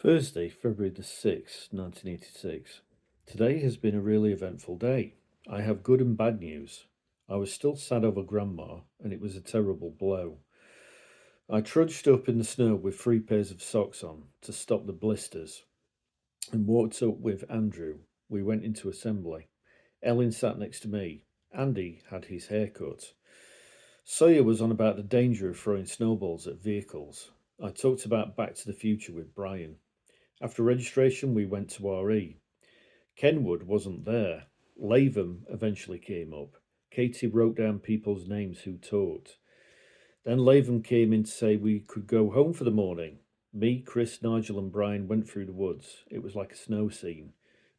Thursday, February the 6th, 1986. Today has been a really eventful day. I have good and bad news. I was still sad over Grandma, and it was a terrible blow. I trudged up in the snow with 3 pairs of socks on to stop the blisters and walked up with Andrew. We went into assembly. Ellen sat next to me. Andy had his hair cut. Sawyer was on about the danger of throwing snowballs at vehicles. I talked about Back to the Future with Brian. After registration, we went to RE. Kenwood wasn't there. Latham eventually came up. Katie wrote down people's names who talked. Then Latham came in to say we could go home for the morning. Me, Chris, Nigel, and Brian went through the woods. It was like a snow scene.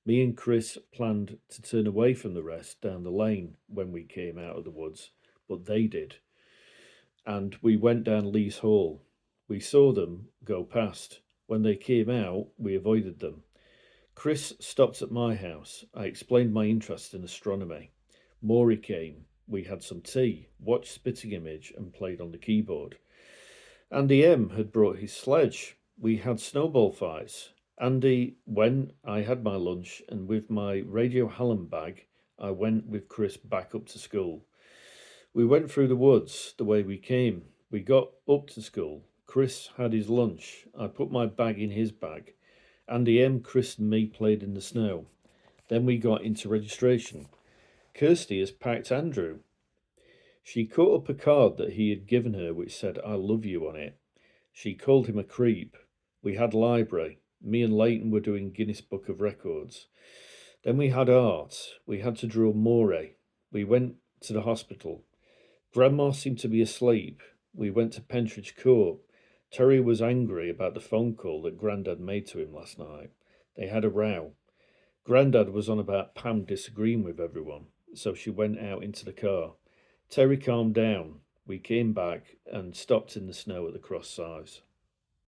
Me and Chris planned to turn away from the rest down the lane when we came out of the woods, but they did. And we went down Lee's Hall. We saw them go past. When they came out, we avoided them. Chris stopped at my house. I explained my interest in astronomy. Maury came. We had some tea, watched Spitting Image, and played on the keyboard. Andy M had brought his sledge. We had snowball fights. Andy went, I had my lunch, and with my Radio Hallam bag, I went with Chris back up to school. We went through the woods the way we came. We got up to school. Chris had his lunch. I put my bag in his bag. Andy M, Chris, and me played in the snow. Then we got into registration. Kirsty has packed Andrew. She caught up a card that he had given her which said, I love you on it. She called him a creep. We had library. Me and Leighton were doing Guinness Book of Records. Then we had art. We had to draw Morey. We went to the hospital. Grandma seemed to be asleep. We went to Pentridge Court. Terry was angry about the phone call that Grandad made to him last night. They had a row. Grandad was on about Pam disagreeing with everyone, so she went out into the car. Terry calmed down. We came back and stopped in the snow at the Cross Size.